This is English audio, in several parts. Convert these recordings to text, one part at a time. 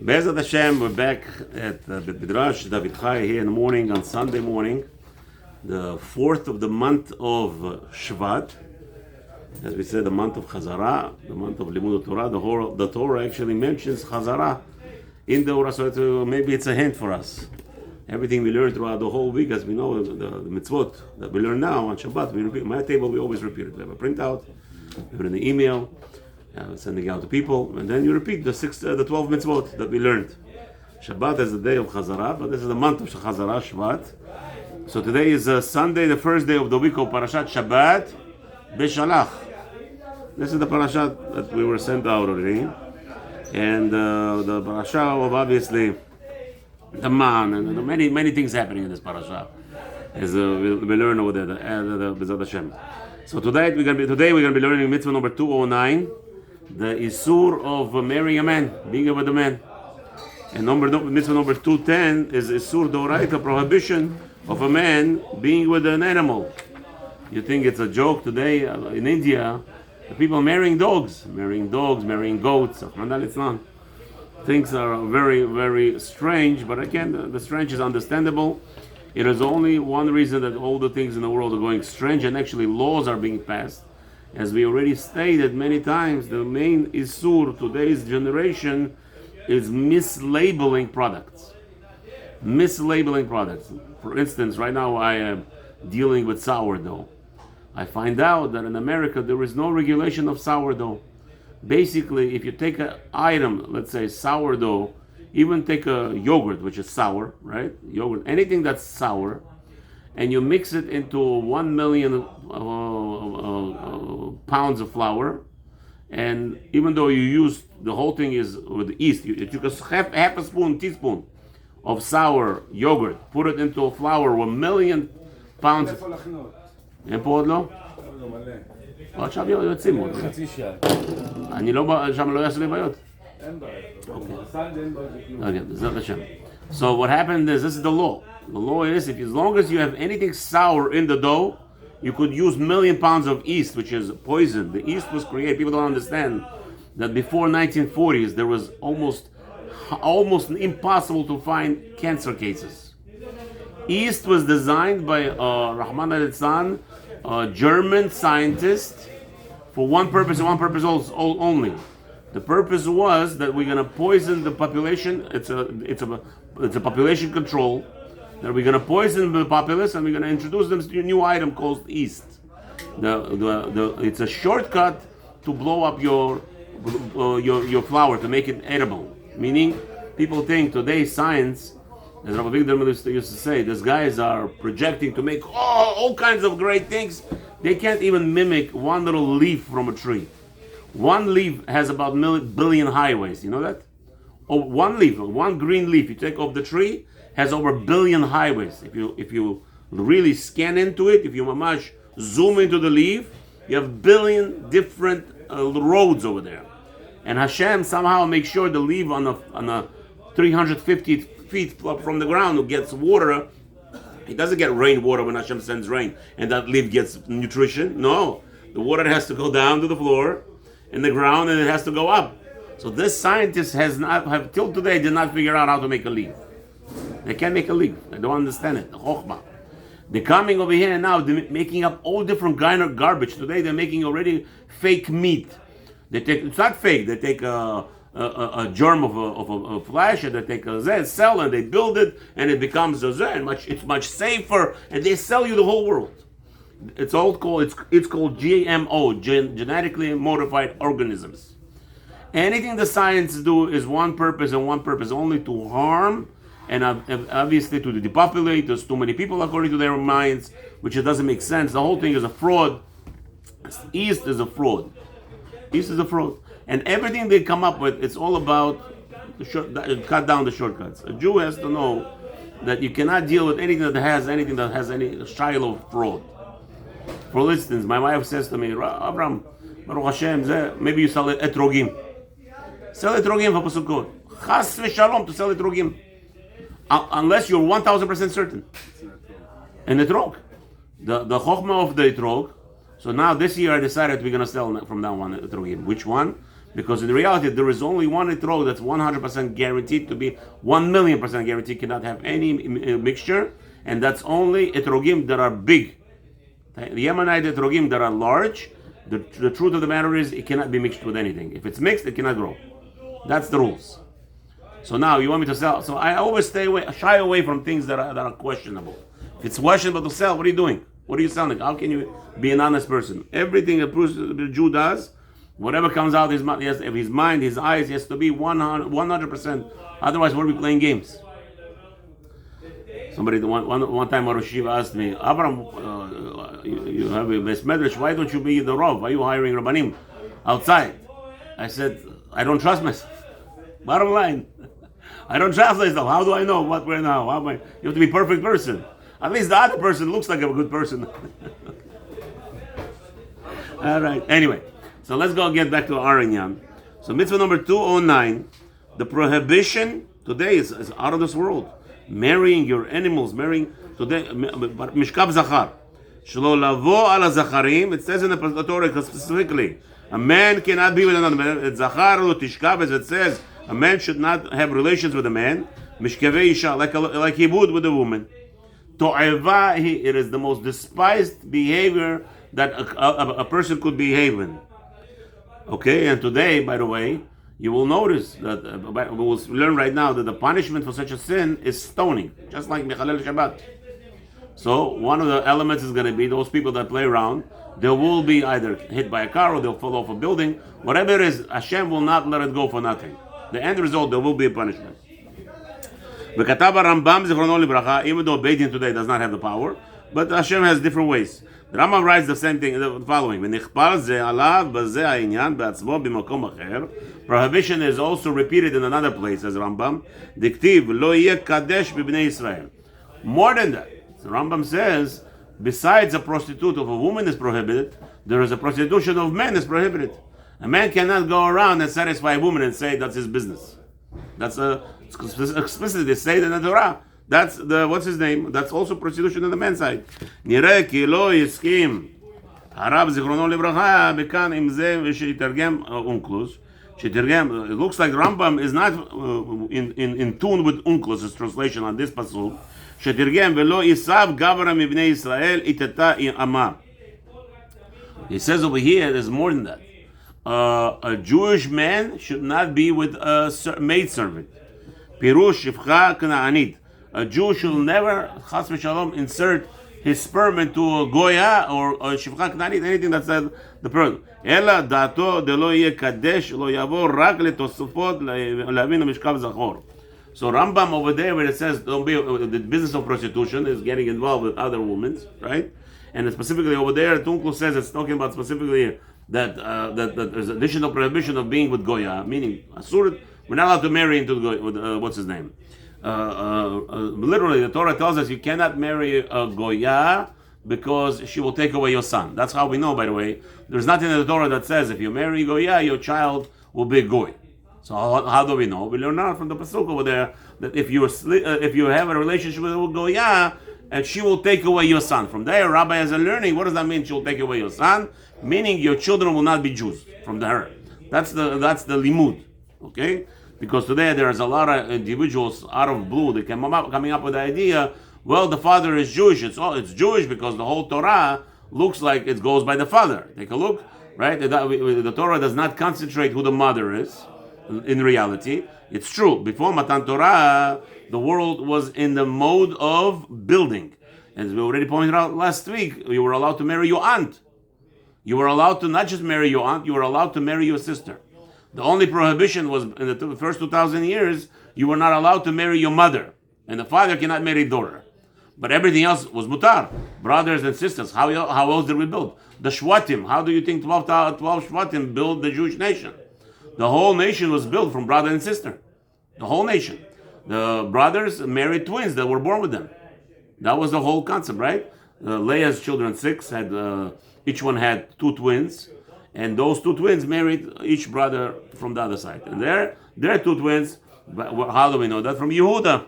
Be'ezrat Hashem, we're back at Midrash David Chai here in the morning on Sunday morning, the 4th of the month of Shvat. As we said, the month of Chazara, the month of Limud Torah. The Torah actually mentions Chazara in the Torah, so maybe it's a hint for us. Everything we learned throughout the whole week, as we know, the Mitzvoth that we learn now on Shabbat, we repeat. My table, we always repeat it. We have a printout, we have it in the email, sending it out to people, and then you repeat the 12 Mitzvoth that we learned. Shabbat is the day of Chazara, but this is the month of Chazara, Shvat. So today is Sunday, the first day of the week of Parashat Shabbat, Beshalach. This is the Parashat that we were sent out already. And the Parashat of obviously the man, and many things happening in this Parashat. As we learn over there, the B'ezrat Hashem. So today we're going to be learning mitzvah number 209, the Isur of marrying a man, being with a man. And mitzvah number 210 is Isur Doraita, prohibition of a man being with an animal. You think it's a joke today in India? The people marrying dogs, marrying goats. Things are very, very strange, but again, the strange is understandable. It is only one reason that all the things in the world are going strange, and actually laws are being passed. As we already stated many times, the main Isur today's generation is mislabeling products. Mislabeling products. For instance, right now I am dealing with sourdough. I find out that in America there is no regulation of sourdough. Basically, if you take an item, let's say sourdough, even take a yogurt, which is sour, right? Yogurt, anything that's sour, and you mix it into 1 million pounds of flour, and even though you use the whole thing is with yeast, you took half a teaspoon of sour yogurt, put it into a flour 1 million pounds. אין פה עוד לא? עכשיו יוצאים עוד. חצי שעה. אני לא, שם לא יעשו לי בעיות. אין בעיות. So what happened is, this is the law. The law is, as long as you have anything sour in the dough, you could use 1 million pounds of yeast, which is poison. The yeast was created, people don't understand, that before 1940s, there was almost impossible to find cancer cases. Yeast was designed by Rahman al-Litzan, a German scientist, for one purpose and one purpose only. The purpose was that we're going to poison the population. It's a population control. That we're going to poison the populace, and we're going to introduce them to a new item called yeast. It's a shortcut to blow up your flour, to make it edible. Meaning, people think today science, as Rabbi Victor used to say, these guys are projecting to make all kinds of great things. They can't even mimic one little leaf from a tree. One leaf has about billion highways. You know that? Oh, one leaf, one green leaf you take off the tree has over billion highways. If you really scan into it, if you mamash zoom into the leaf, you have billion different roads over there. And Hashem somehow makes sure the leaf on a 350 feet from the ground who gets water. It doesn't get rainwater when Hashem sends rain and that leaf gets nutrition. No, the water has to go down to the floor in the ground, and it has to go up. So this scientist have till today did not figure out how to make a leaf. They can't make a leaf. They don't understand it. The chokhmah. They're coming over here now. They're making up all different kind of garbage. Today they're making already fake meat. It's not fake. They take a germ of a flesh, and they take a cell and they build it, and it becomes a and it's much safer, and they sell you the whole world. It's called GMO, genetically modified organisms. Anything the science do is one purpose and one purpose only: to harm, and obviously to depopulate. There's too many people according to their minds, which it doesn't make sense. The whole thing is a fraud. Yeast is a fraud. Yeast is a fraud. And everything they come up with, it's all about cut down the shortcuts. A Jew has to know that you cannot deal with anything that has any style of fraud. For instance, my wife says to me, Abraham, Baruch Hashem, maybe you sell etrogim. Sell etrogim for Pesukot. Chas v'shalom to sell etrogim. Unless you're 1,000% certain. And etrog. The chokhmah of the etrog. So now this year I decided we're going to sell from now on etrogim. Which one? Because in reality, there is only one etrog that's 100% guaranteed to be 1,000,000% guaranteed, cannot have any mixture, and that's only etrogim that are big. The Yemenite etrogim that are large, the truth of the matter is it cannot be mixed with anything. If it's mixed, it cannot grow. That's the rules. So now you want me to sell. So I always shy away from things that are questionable. If it's questionable to sell, what are you doing? What are you selling? How can you be an honest person? Everything the Jew does, whatever comes out of his mouth, his mind, his eyes, has to be 100%. Otherwise, what are we playing games? Somebody one time Rosh Yeshiva asked me, Avram, you have a base medrash. Why don't you be the Rav? Why are you hiring Rabbanim outside? I said, I don't trust myself. Bottom line, I don't trust myself. How do I know what we're now? You have to be a perfect person. At least the other person looks like a good person. All right. Anyway, so let's get back to Arinyan. So mitzvah number 209, the prohibition today is out of this world. Marrying your animals, marrying today, mishkav zachar. Shelo lavo ala zacharim. It says in the Torah specifically, a man cannot be with another man. Zachar lo tishkav, as it says, a man should not have relations with a man. Mishkavei isha, like he would with a woman. To'eva, it is the most despised behavior that a person could behave in. Okay, and today, by the way, you will notice that we will learn right now that the punishment for such a sin is stoning, just like Mechalel Shabbat. So one of the elements is going to be those people that play around. They will be either hit by a car or they'll fall off a building. Whatever it is, Hashem will not let it go for nothing. The end result, there will be a punishment. V'katav Rambam Zichrono Libracha, even though Beit Din today does not have the power, but Hashem has different ways. The Rambam writes the same thing, the following: prohibition is also repeated in another place, as Rambam. Diktiv lo yeh kadesh b'bnei Israel. More than that, the Rambam says, besides a prostitute of a woman is prohibited, there is a prostitution of men is prohibited. A man cannot go around and satisfy a woman and say that's his business. That's explicitly stated in the Torah. That's what's his name? That's also prostitution on the man's side. Nireh ki lo yiskim Harab Zichrono Libracha bekan im zeh v'sheitargem Unklus. It looks like Rambam is not in tune with Unklus' translation on this pasuk. Shetirgem velo isav gavra mibnei Israel iteta ama. He says over here there's more than that. A Jewish man should not be with a maidservant. Pirush shifcha k'na'anit. A Jew should never, chas v'shalom, insert his sperm into a goya or a shifcha k'na'anit, anything that says the person. Ela dato de lo yeh kadesh lo yavo rak letosufot le'avinu mishkav zachor. So Rambam over there where it says don't be the business of prostitution is getting involved with other women, right? And specifically over there, Tunkel says it's talking about specifically that there's additional prohibition of being with goya, meaning asur. We're not allowed to marry into the goya, what's his name? Literally, the Torah tells us you cannot marry a goya because she will take away your son. That's how we know, by the way. There's nothing in the Torah that says if you marry goya, your child will be goy. So how do we know? We learn out from the pasuk over there that if you have a relationship with a goya, and she will take away your son. From there, Rabbi has a learning. What does that mean? She will take away your son, meaning your children will not be Jews from her. That's the limud, okay? Because today there is a lot of individuals out of blue that coming up with the idea. Well, the father is Jewish. It's Jewish because the whole Torah looks like it goes by the father. Take a look, right? The Torah does not concentrate who the mother is. In reality, it's true. Before Matan Torah, the world was in the mode of building. As we already pointed out last week, you were allowed to marry your aunt. You were allowed to not just marry your aunt, you were allowed to marry your sister. The only prohibition was in the first 2,000 years, you were not allowed to marry your mother. And the father cannot marry daughter. But everything else was mutar. Brothers and sisters. How else did we build? The Shvatim. How do you think 12 Shvatim built the Jewish nation? The whole nation was built from brother and sister. The whole nation. The brothers married twins that were born with them. That was the whole concept, right? Leah's children, 6, had each one had 2 twins. And those 2 twins married each brother from the other side. And their 2 twins, how do we know that? From Yehuda.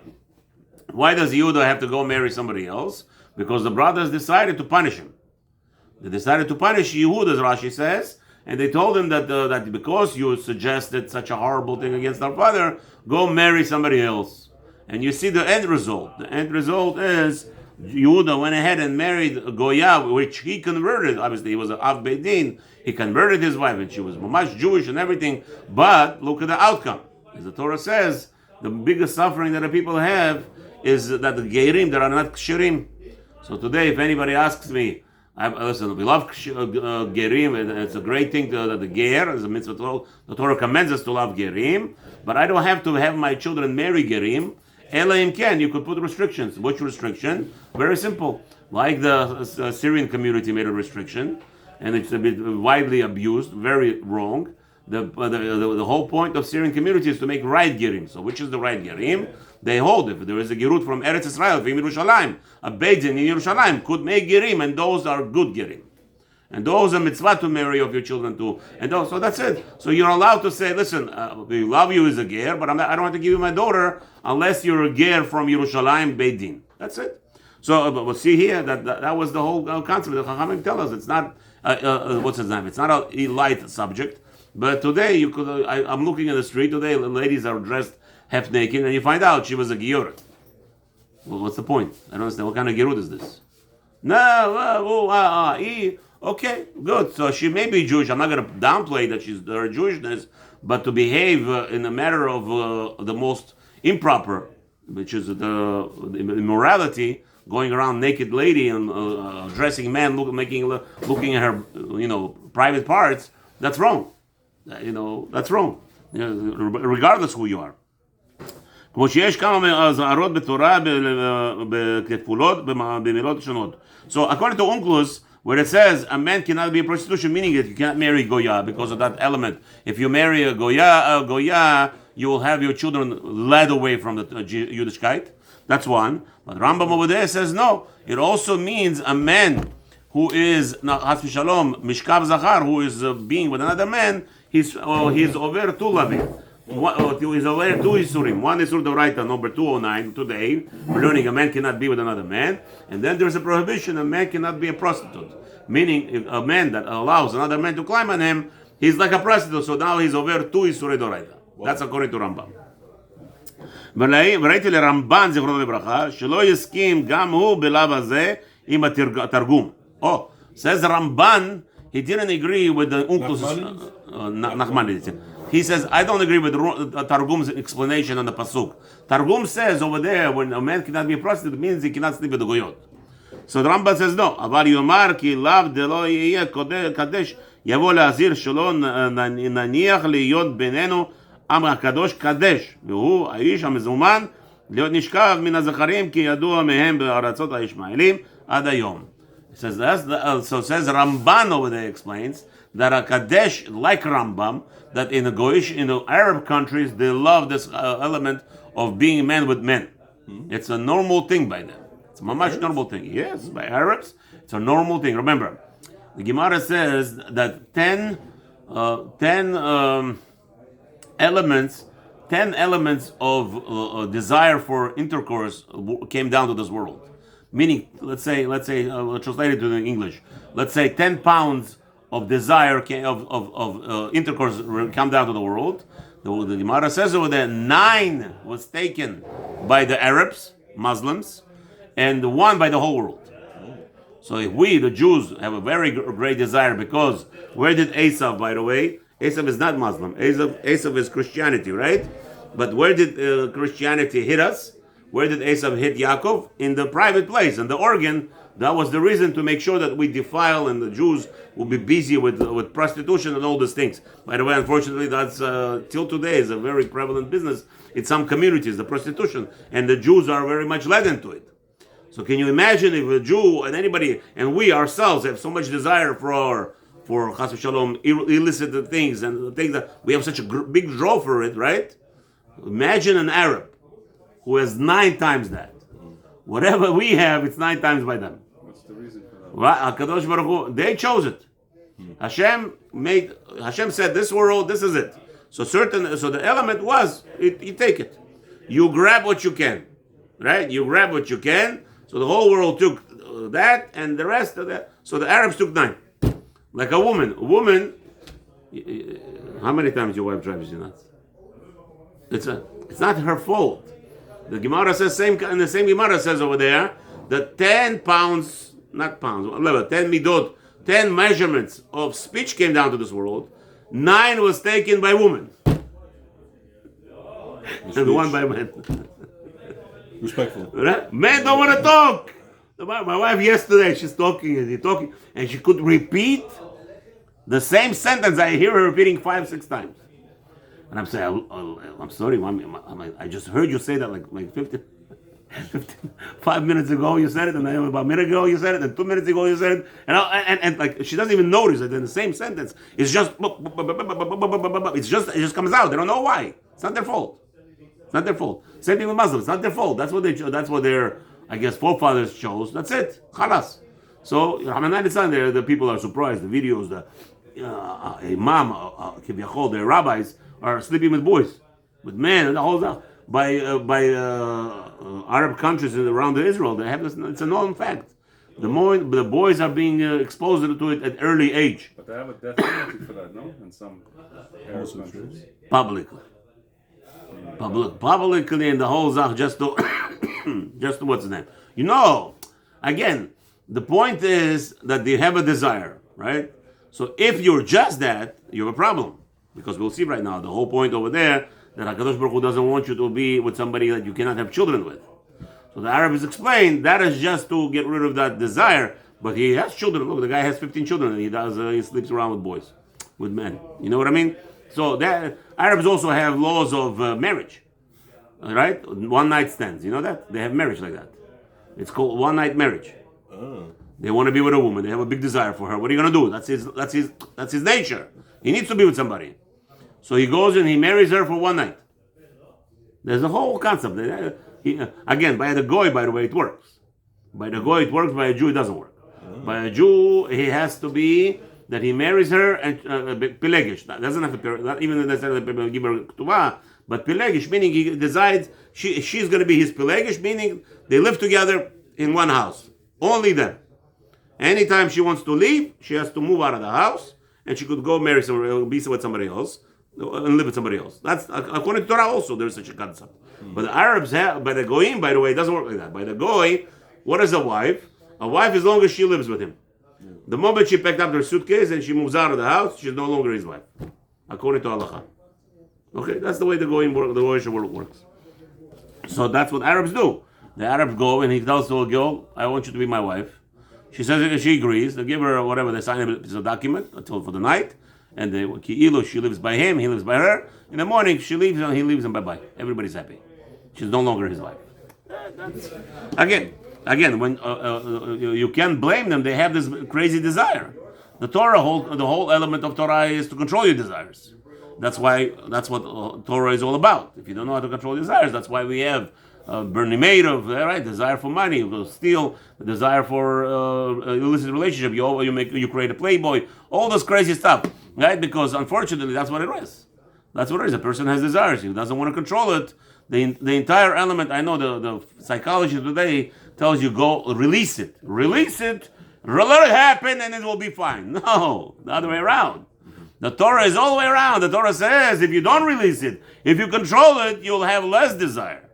Why does Yehuda have to go marry somebody else? Because the brothers decided to punish him. They decided to punish Yehuda, as Rashi says, and they told him that because you suggested such a horrible thing against our father, go marry somebody else. And you see the end result. The end result is Yehuda went ahead and married Goya, which he converted. Obviously, he was an Av Beit Din. He converted his wife, and she was much Jewish and everything. But look at the outcome. As the Torah says, the biggest suffering that the people have is that the Geirim, that are not Kshirim. So today, if anybody asks me, listen, we love Gerim, and it's a great thing that the Ger is a mitzvah. The Torah commends us to love Gerim, but I don't have to have my children marry Gerim. Elohim can. You could put restrictions. Which restriction? Very simple. Like the Syrian community made a restriction, and it's a bit widely abused, very wrong. The whole point of Syrian community is to make right Gerim. So which is the right Gerim? They hold if there is a Gerut from Eretz Israel, from Yerushalayim, a Beit Din in Yerushalayim could make Gerim, and those are good Gerim. And those are mitzvah to marry of your children too. And those, so that's it. So you're allowed to say, listen, we love you as a ger, but I don't want to give you my daughter unless you're a ger from Yerushalayim Beit Din. That's it. So we'll see here that was the whole concept. The Chachamim tell us it's not what's his name? It's not a light subject. But today you could. I'm looking in the street today. Ladies are dressed half naked, and you find out she was a gior. Well, what's the point? I don't understand. What kind of gerut is this? Okay, good. So she may be Jewish. I'm not going to downplay that she's her Jewishness, but to behave in a matter of the most improper, which is the immorality, going around naked lady and dressing man, looking at her, private parts. That's wrong. That's wrong. Regardless who you are. כמו שיש כמה אזהרות בתורה כפולות במילות שונות. So according to Onkelos, where it says a man cannot be a prostitution, meaning that you cannot marry Goya because of that element. If you marry a Goya, you will have your children led away from the Yiddishkeit. That's one. But Rambam over there says no. It also means a man who is Has Shalom Mishkav Zachar, who is being with another man. He's over two lavim. He's aware two isurim. One isur d'oraita, number 209 today. We're learning a man cannot be with another man, and then there's a prohibition: a man cannot be a prostitute. Meaning, a man that allows another man to climb on him, he's like a prostitute. So now he's over two isur d'oraita. That's according to Rambam. וראיתי לרמב"ן זיכרונו לברכה שלא יסכים גם הוא בלאו הזה עם התרגום. Says Ramban, he didn't agree with the Nachmanides. He says, I don't agree with Targum's explanation on the Pasuk. Targum says over there, when a man cannot be a prostitute, it means he cannot sleep with the Goyot. So the Rambam says, no. אבל יאמר כי לאו דלא יהיה קדש, יבוא להזהיר שלא נניח להיות בינינו עם הקדוש קדש, והוא האיש המזומן להיות נשכב מן הזכרים, כי ידוע מהם בארצות הישמעאלים עד היום. Says so says Ramban over there explains that a Kadesh, like Rambam, that in the Arab countries, they love this element of being men with men. It's a normal thing by them. It's a mamash normal thing. Yes, by Arabs, it's a normal thing. Remember, the Gemara says that 10 elements of desire for intercourse came down to this world. Meaning, let's say, translated to the English. Let's say 10 pounds of desire of intercourse come down to the world. The Gemara says over there, 9 was taken by the Arabs, Muslims, and 1 by the whole world. So if we, the Jews, have a very great desire, because where did Esav, by the way? Esav is not Muslim. Esav is Christianity, right? But where did Christianity hit us? Where did Esav hit Yaakov? In the private place, in the organ. That was the reason to make sure that we defile, and the Jews will be busy with prostitution and all these things. By the way, unfortunately, that's till today is a very prevalent business in some communities, the prostitution, and the Jews are very much led into it. So can you imagine if a Jew and anybody, and we ourselves have so much desire for Chas v'Shalom, illicit things, and the things that we have such a big draw for it, right? Imagine an Arab who has 9 times that. Whatever we have, it's 9 times by them. What's the reason for that? HaKadosh Baruch Hu, they chose it. Hashem said, this world, this is it. So the element was, you take it. You grab what you can. Right? You grab what you can. So the whole world took that, and the rest of that. So the Arabs took 9. Like a woman. A woman How many times your wife drives you nuts? It's not her fault. The Gemara says in the same Gemara says over there that 10 pounds, not pounds, whatever, 10 midot, 10 measurements of speech came down to this world. 9 was taken by women. And 1 by men. Respectful. Right? Men don't want to talk. My wife yesterday, she's talking, and she could repeat the same sentence. I hear her repeating 5-6 times. And I'm saying, I'm sorry, Mommy. I just heard you say that like 5 minutes ago you said it, and then about a minute ago you said it, and 2 minutes ago you said it, and like she doesn't even notice that in the same sentence. It's just it just comes out. They don't know why. It's not their fault. It's not their fault. Same thing with Muslims. It's not their fault. That's what their, I guess, forefathers chose. That's it. Khalas. So the people are surprised. The videos, the imam, the rabbis are sleeping with boys, with men, and the whole stuff. By Arab countries around Israel, they have this. It's a known fact. The boys are being exposed to it at early age. But they have a death penalty for that, no? In some Arab countries. Publicly in the whole Zach, just to what's the name? Again, the point is that they have a desire, right? So if you're just that, you have a problem. Because we'll see right now, the whole point over there, that HaKadosh Baruch Hu doesn't want you to be with somebody that you cannot have children with. So the Arabs explain that is just to get rid of that desire, but he has children. Look, the guy has 15 children, and he sleeps around with boys, with men. You know what I mean? So that Arabs also have laws of marriage, right? One night stands. You know that? They have marriage like that. It's called one night marriage. Oh. They want to be with a woman. They have a big desire for her. What are you going to do? That's his nature. He needs to be with somebody. So he goes and he marries her for one night. There's a whole concept. Again, by the goy, by the way, it works. By the goy, it works. By a Jew, it doesn't work. By a Jew, he has to be that he marries her and pelegish. That doesn't have to, not even necessarily give her ketubah, but pelegish, meaning he decides she's going to be his pelegish, meaning they live together in one house. Only them. Anytime she wants to leave, she has to move out of the house, and she could go marry somebody, be with somebody else, and live with somebody else. That's according to Torah. Also, there's such a concept. But the Arabs have, by the goyim, by the way, it doesn't work like that. By the goy, what is a wife? A wife, as long as she lives with him. The moment she packed up her suitcase and she moves out of the house, she's no longer his wife, according to halacha. Okay, that's the way the goyim work. The goyish world works. So that's what Arabs do. The Arabs go and he tells the girl, "I want you to be my wife." She says it, she agrees. They give her whatever, they sign a piece of document until for the night. And she lives by him, he lives by her. In the morning, she leaves and he leaves and bye-bye. Everybody's happy. She's no longer his wife. Again, when you can't blame them, they have this crazy desire. The whole element of Torah is to control your desires. That's what Torah is all about. If you don't know how to control desires, that's why we have Bernie Madoff, right? Desire for money, you steal, desire for illicit relationship. You create a playboy, all this crazy stuff, right? Because unfortunately, that's what it is. That's what it is. A person has desires. He doesn't want to control it. The entire element. I know the psychology today tells you go release it, let it happen, and it will be fine. No, the other way around. The Torah is all the way around. The Torah says if you don't release it, if you control it, you'll have less desire.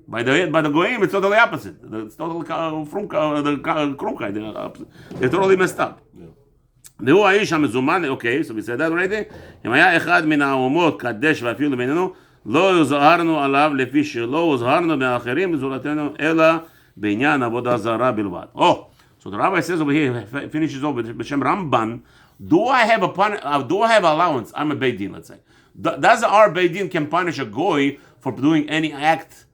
By the goyim, it's totally opposite. It's totally krumkai. They're totally messed up. והוא האיש המזומן, okay, so we said that already. אם היה אחד מן האומות קדש ואפילו בינינו, לא הוזהרנו עליו לפי שלא הוזהרנו מהאחרים בזולתנו, אלא בעניין עבודה זרה בלבד. Oh, so the rabbi says over here, finishes over בשם Ramban, do I have allowance? I'm a Beit Din, let's say. Does our Beit Din can punish a goy for doing any act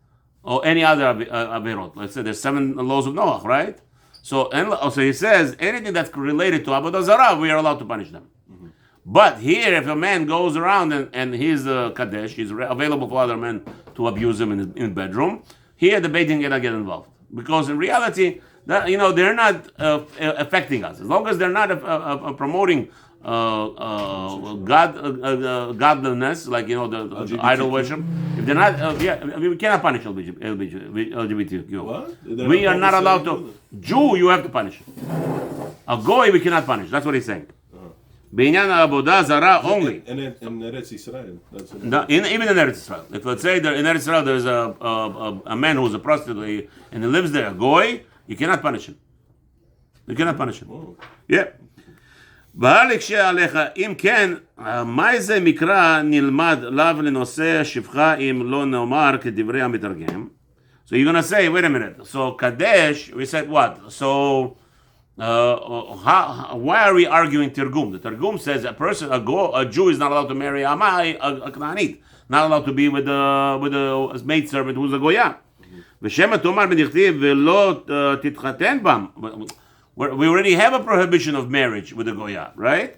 or any other averot? Let's say there's 7 laws of Noach, right? So he says anything that's related to Avodah Zarah, we are allowed to punish them. Mm-hmm. But here, if a man goes around and he's Kadesh, he's available for other men to abuse him in the bedroom, here the Beit Din cannot get involved. Because in reality, they're not affecting us. As long as they're not promoting godliness, like the idol worship. If they're not, we cannot punish LGBTQ. What? We are not allowed to. Jew, you have to punish. A goy, we cannot punish. That's what he's saying. בעניין העבודה זרה only. And then in Eretz Israel, that's Even in Eretz Israel. If let's say that in Eretz Israel there's a man who's a prostitute and he lives there, a goy, you cannot punish him. You cannot punish him. Whoa. Yeah. והל יקשה עליך, אם כן, מה זה מקרא נלמד לאו לנושא שפחה אם לא נאמר כדברי המתרגם? So you're going to say, wait a minute, so Kadesh, we said what? So why are we arguing Tirgum? The Tirgum says a Jew is not allowed to marry a Knaanit, not allowed to be with a maidservant who's a Goya. ושמא תאמר בדכתיב ולא תתחתן בם. We already have a prohibition of marriage with the Goya, right?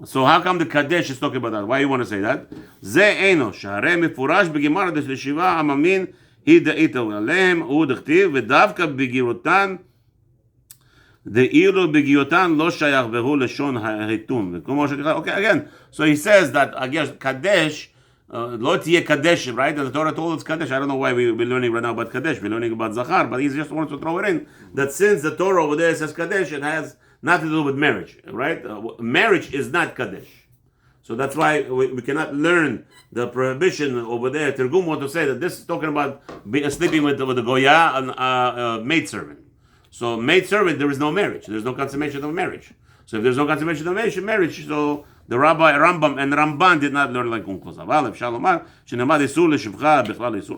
So how come the Kadesh is talking about that? Why you want to say that? זה אינו, שהרי מפורש בגמרא דשבעה עממין היא דאיתו עליהם, הוא דכתיב, ודווקא בגירותן, דאילו בגירותן לא שייך והוא לשון היתום. Okay, again, so he says that, I guess, Kadesh, לא תהיה Kadesh, right? And the Torah told us Kadesh. I don't know why we're learning right now about Kadesh. We're learning about Zachar, but he just wants to throw it in, that since the Torah over there says Kadesh, it has nothing to do with marriage, right? Marriage is not Kadesh. So that's why we cannot learn the prohibition over there. Tirgum want to say that this is talking about sleeping with the Goya and maidservant. So maidservant, there is no marriage. There's no consummation of marriage. So if there's no consummation of marriage, so the Rabbi Rambam and Ramban did not learn like Unkos.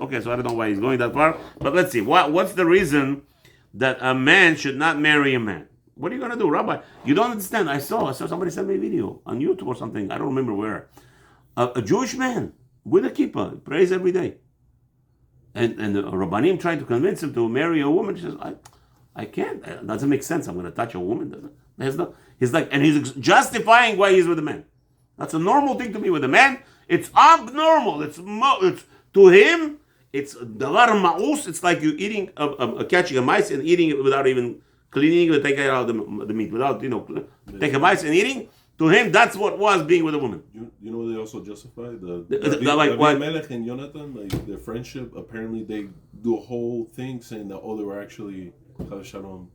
Okay, so I don't know why he's going that far, but let's see. What's the reason that a man should not marry a man? What are you going to do, Rabbi? You don't understand. I saw somebody sent me a video on YouTube or something. I don't remember where. A Jewish man with a kippah prays every day. And the Rabbanim trying to convince him to marry a woman. He says, I can't. It doesn't make sense. I'm going to touch a woman. He's like, and he's justifying why he's with a man. That's a normal thing to be with a man. It's abnormal. It's to him, it's davar ma'us. It's like you eating, catching a mice and eating it without even cleaning it, taking out the meat, without, take a mice and eating. To him, that's what was being with a woman. You know, they also justify the like what? Melech and Jonathan, like their friendship. Apparently, they do a whole thing saying that they were actually shalom.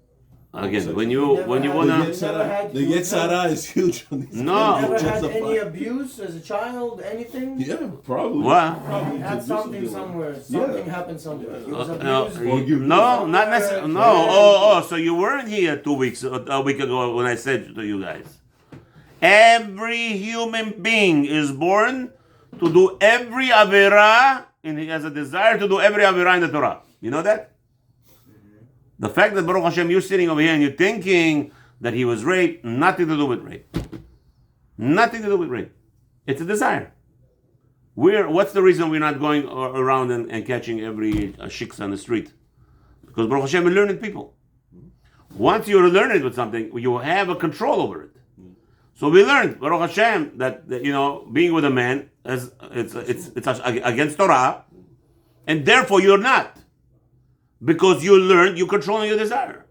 Again, when you wanna, the Yetzirah is huge on these. No. You never had any abuse as a child, anything? Yeah, probably. What? Probably Had something somewhere. Something happened somewhere. He was abused. No, not necessarily. No. So you weren't here 2 weeks, a week ago when I said to you guys. Every human being is born to do every avera, and he has a desire to do every avera in the Torah. You know that? The fact that Baruch Hashem, you're sitting over here and you're thinking that he was raped, nothing to do with rape. Nothing to do with rape. It's a desire. What's the reason we're not going around and catching every shiks on the street? Because Baruch Hashem, we're learning people. Once you're learning with something, you have a control over it. So we learned, Baruch Hashem, that being with a man it's against Torah, and therefore you're not. Because you learned, you're controlling your desire.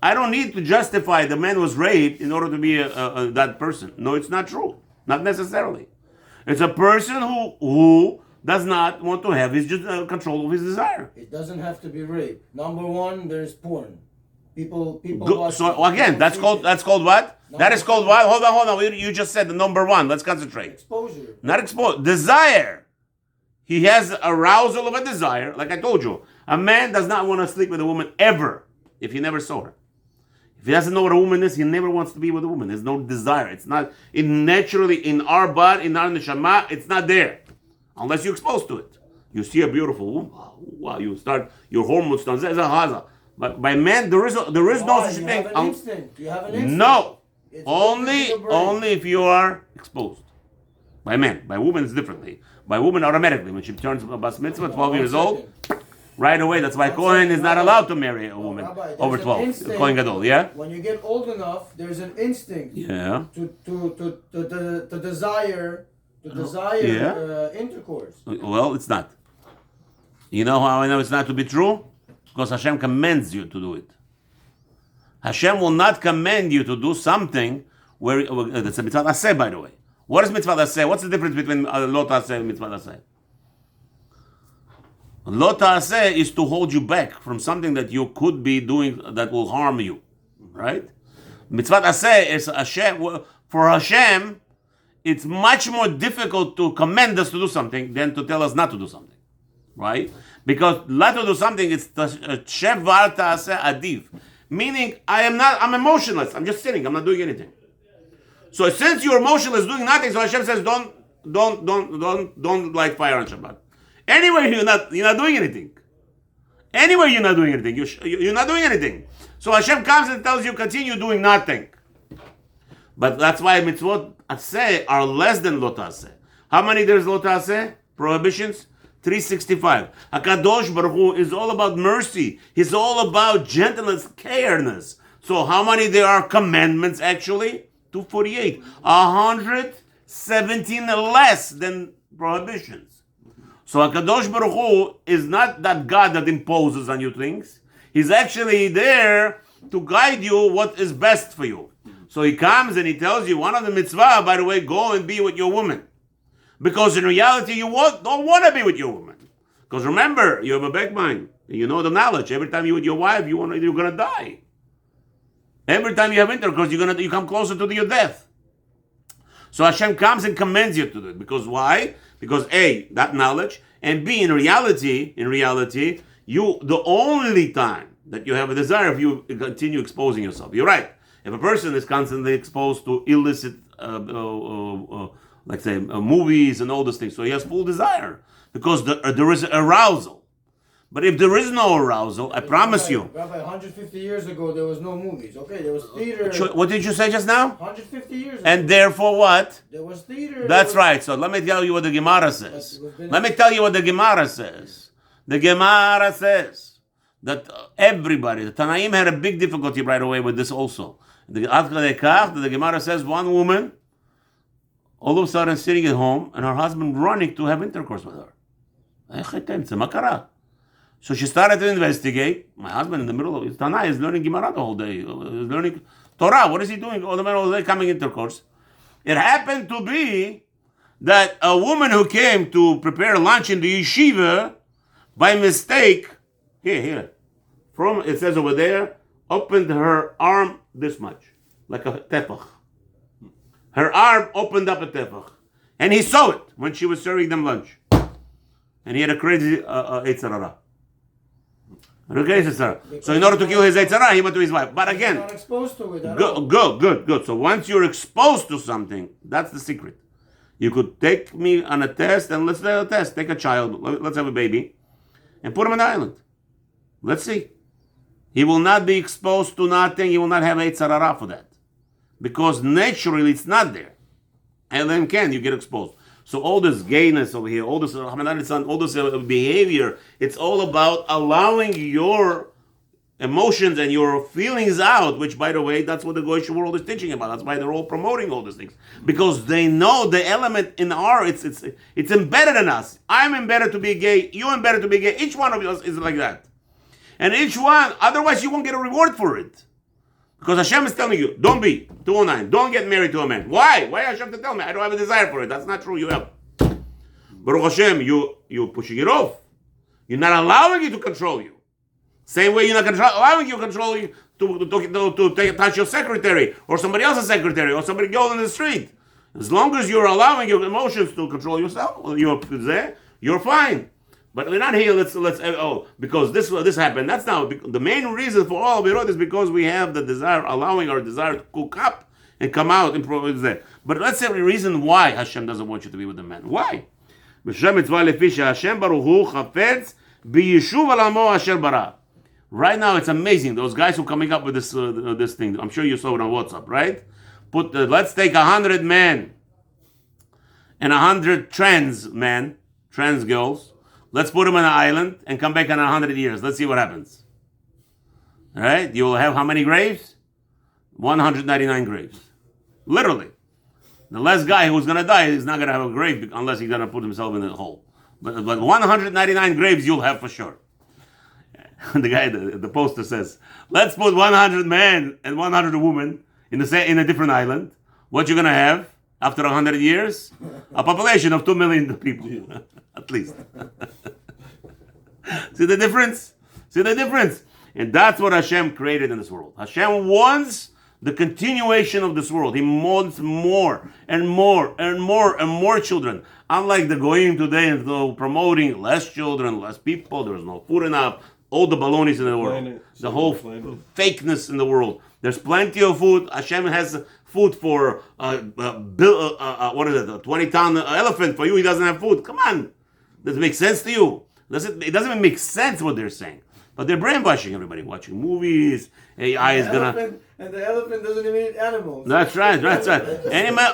I don't need to justify the man was raped in order to be that person. No, it's not true. Not necessarily. It's a person who does not want to have his control of his desire. It doesn't have to be rape. Number one, there's porn. People. So again, that's called what? That is called what? Hold on. You just said the number one. Let's concentrate. Exposure. Not exposure. Desire. He has arousal of a desire. Like I told you, a man does not want to sleep with a woman ever if he never saw her. If he doesn't know what a woman is, he never wants to be with a woman. There's no desire. It's not naturally in our body, in our neshama. It's not there unless you're exposed to it. You see a beautiful woman. Wow! You start your hormones start. But by man, there is no such thing. You have an instinct. No, only if you are exposed. By man, by woman it's differently. By woman automatically, when she turns bas mitzvah, 12 years old, right away. That's why Kohen is not allowed to marry a woman over 12. Kohen Gadol, yeah. When you get old enough, there's an instinct. Yeah. To desire intercourse. Well, it's not. You know how I know it's not to be true? Because Hashem commands you to do it. Hashem will not command you to do something where that's a mitzvah aseh, by the way. What is mitzvah aseh? What's the difference between lo ta'aseh and mitzvah aseh? Lo ta'aseh is to hold you back from something that you could be doing that will harm you, right? Mitzvah aseh is Hashem. For Hashem, it's much more difficult to command us to do something than to tell us not to do something, right? Because not to do something, it's Shev v'al ta'aseh adif, meaning I'm emotionless. I'm just sitting. I'm not doing anything. So since you're emotionless, doing nothing, so Hashem says, don't light fire on Shabbat. Anyway, you're not doing anything. Anyway, you're not doing anything. You're not doing anything. So Hashem comes and tells you, continue doing nothing. But that's why mitzvot aseh are less than lo ta'aseh. How many there's lo ta'aseh? Prohibitions? 365. HaKadosh Baruch Hu is all about mercy. He's all about gentleness, careness. So how many there are commandments actually? 248. 117 less than prohibitions. So HaKadosh Baruch Hu is not that God that imposes on you things. He's actually there to guide you what is best for you. So he comes and he tells you, one of the mitzvah, by the way, go and be with your woman. Because in reality, you don't want to be with your woman. Because remember, you have a back mind. You know the knowledge. Every time you're with your wife, you're going to die. Every time you have intercourse, you come closer to your death. So Hashem comes and commands you to do it. Because why? Because A, that knowledge, and B, in reality, the only time that you have a desire if you continue exposing yourself. You're right. If a person is constantly exposed to illicit, movies and all those things, so he has full desire because there is arousal. But if there is no arousal, I promise you. Rabbi, 150 years ago there was no movies. Okay, there was theater. What did you say just now? 150 years ago. And therefore what? There was theater. That's right. So let me tell you what the Gemara says. The Gemara says that everybody, the Tanaim had a big difficulty right away with this also. The Gemara says one woman, all of a sudden sitting at home, and her husband running to have intercourse with her. So she started to investigate. My husband in the middle of Tanai is learning Gemara the whole day. He's learning Torah. What is he doing all the day coming intercourse? It happened to be that a woman who came to prepare lunch in the yeshiva, by mistake, it says over there, opened her arm this much, like a tefach. Her arm opened up a tefach. And he saw it when she was serving them lunch. And he had a crazy Yetzer Hara. So in order to kill his Yetzer Hara, he went to his wife. But again, not exposed to it at all. Good. So once you're exposed to something, that's the secret. You could take me on a test, and let's do a test. Take a child, let's have a baby, and put him on the island. Let's see. He will not be exposed to nothing. He will not have Yetzer Hara for that. Because naturally it's not there. And then you get exposed. So all this gayness over here, all this behavior, it's all about allowing your emotions and your feelings out, which, by the way, that's what the Goyish world is teaching about. That's why they're all promoting all these things. Because they know the element in it's embedded in us. I'm embedded to be gay. You're embedded to be gay. Each one of us is like that. And each one, otherwise you won't get a reward for it. Because Hashem is telling you, don't be 209, don't get married to a man. Why? Why Hashem to tell me? I don't have a desire for it. That's not true. You have. Baruch Hashem, you're pushing it off. You're not allowing it to control you. Same way you're not allowing you to control you to touch your secretary or somebody else's secretary or somebody go on the street. As long as you're allowing your emotions to control yourself, you're fine. But we're not here. Because this happened. That's now the main reason for all of it is because we have the desire, allowing our desire to cook up and come out and is there. But let's say the reason why Hashem doesn't want you to be with the man. Why? Right now, it's amazing. Those guys who are coming up with this thing. I'm sure you saw it on WhatsApp, right? Let's take 100 men and 100 trans girls. Let's put them on an island and come back in 100 years. Let's see what happens. All right? You will have how many graves? 199 graves. Literally. The last guy who's going to die is not going to have a grave unless he's going to put himself in a hole. But 199 graves you'll have for sure. The guy, the poster says, let's put 100 men and 100 women in a different island. What you're going to have after 100 years? A population of 2 million people. At least. See the difference? And that's what Hashem created in this world. Hashem wants the continuation of this world. He wants more and more and more and more children. Unlike the Goyim today, and promoting less children, less people, there's no food enough, all the balonies in the world, the whole fakeness in the world. There's plenty of food. Hashem has food for what is it, a 20-ton elephant. For you, he doesn't have food. Come on. Does it make sense to you? It doesn't even make sense what they're saying. But they're brainwashing everybody, watching movies. AI is gonna. And the elephant doesn't even eat animals. That's right.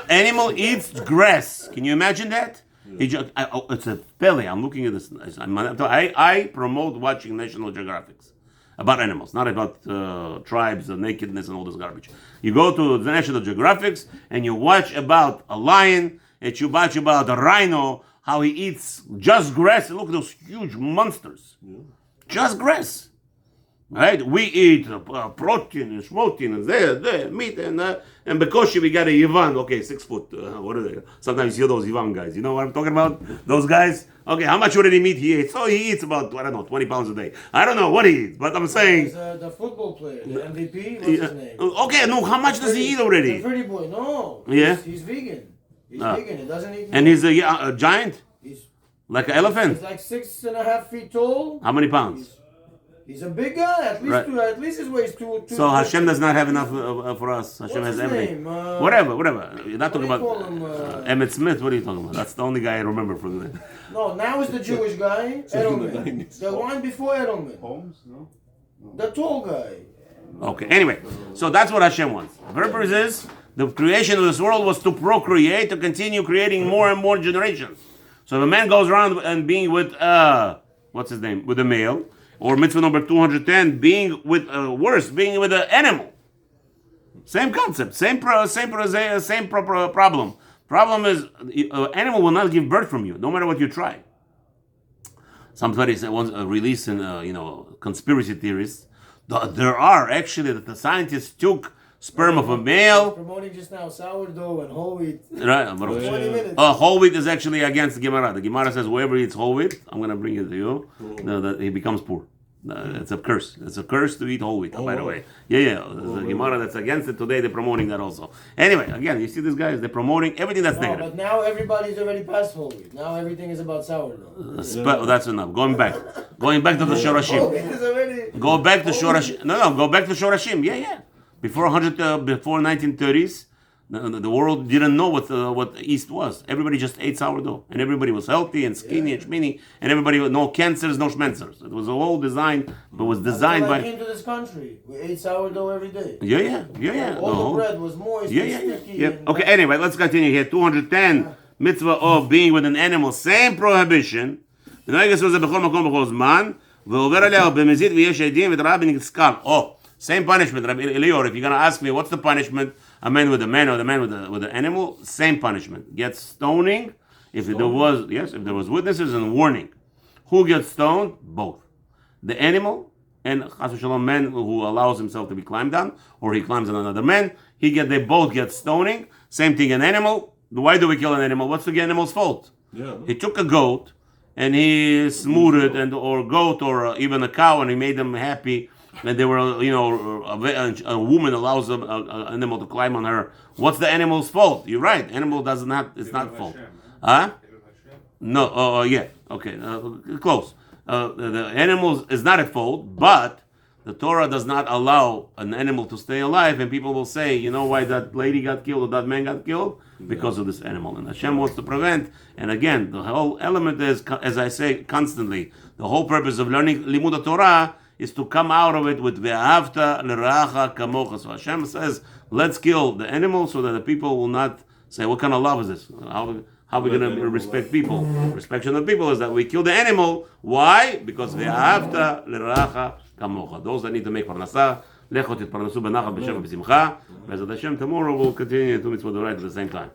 Animal eats grass. Can you imagine that? It's a belly. I'm looking at this. I promote watching National Geographics about animals, not about tribes, the nakedness, and all this garbage. You go to the National Geographics and you watch about a lion, and you watch about a rhino, how he eats just grass. Look at those huge monsters. Just grass. Right? We eat protein and schmotin and meat and bekoshi we got a Yivan. Okay, 6 foot. What are they? Sometimes you hear those Yivan guys. You know what I'm talking about? Those guys. Okay, how much already meat he eats? So he eats about 20 pounds a day. I don't know what he eats, but I'm saying. He's the football player, the MVP. What's his name? Okay, no. How much does he eat already? The pretty boy. No. Yeah. He's vegan. He's vegan. He doesn't eat. And he's a giant. He's like an elephant. He's like 6.5 feet tall. How many pounds? He's a big guy. At least Right. at least his weight is two. So Hashem does not have enough for us. Hashem What's has his everything. name? Whatever. You're not talking what do you about call him, Emmett Smith. What are you talking about? That's the only guy I remember from there. No, now is the Jewish guy, Edelman. The one before Edelman. Holmes? No? The tall guy. Okay. Anyway, so that's what Hashem wants. The purpose is the creation of this world was to procreate, to continue creating more and more generations. So if a man goes around and being with what's his name, with a male. Or mitzvah number 210, being with being with an animal. Same concept, same problem. Problem is, animal will not give birth from you, no matter what you try. Somebody said once released in conspiracy theorists. There are actually that the scientists took sperm of a male. Promoting just now sourdough and whole wheat. Right, 20 minutes. whole wheat is actually against the Gemara. The Gemara says whoever eats whole wheat, I'm going to bring it to you, that he becomes poor. It's a curse. It's a curse to eat whole wheat, by the way. Yeah. There's a Gemara that's against it today. They're promoting that also. Anyway, again, you see these guys, they're promoting everything that's negative. But now everybody's already past whole wheat. Now everything is about sourdough. That's enough. Going back to the Shorashim. Whole wheat is already... Go back to Shorashim. No, go back to Shorashim. Yeah. Before 1930s, the world didn't know what East was. Everybody just ate sourdough, and everybody was healthy and skinny and schminny, and everybody with no cancers, no schmencers. It was a whole design, but was designed Until I by. came to this country, we ate sourdough every day. Yeah. All the bread was moist and sticky. Yeah. And Okay. Anyway, let's continue here. 210 mitzvah of being with an animal. Same prohibition. Oh. Same punishment, Rabbi Elior. If you're going to ask me what's the punishment, a man with a man or the man with an animal, same punishment. Gets stoning if there was witnesses and warning. Who gets stoned? Both. The animal and Chas v'Shalom man who allows himself to be climbed on, or he climbs on another man, they both get stoning. Same thing, an animal. Why do we kill an animal? What's the animal's fault? Yeah. He took a goat and he smoothed it, or goat, or even a cow, and he made them happy. And they were, a woman allows an animal to climb on her. What's the animal's fault? You're right. Animal it's not fault. Huh? No. Yeah. Okay. Close. The animal is not at fault, but the Torah does not allow an animal to stay alive, and people will say, you know why that lady got killed or that man got killed? Because of this animal. And Hashem wants to prevent. And again, the whole element is, as I say constantly, the whole purpose of learning Limud Torah is to come out of it with ve'ahavta l'reacha kamocha. So Hashem says, let's kill the animal so that the people will not say, what kind of love is this? How are we going to respect people? Respect of people is that we kill the animal. Why? Because ve'ahavta l'reacha kamocha. Those that need to make parnasah, לכו תתפרנסו בנחת בשם ובשמחה. Bezrat Hashem, tomorrow we'll continue to mitzvot right at the same time.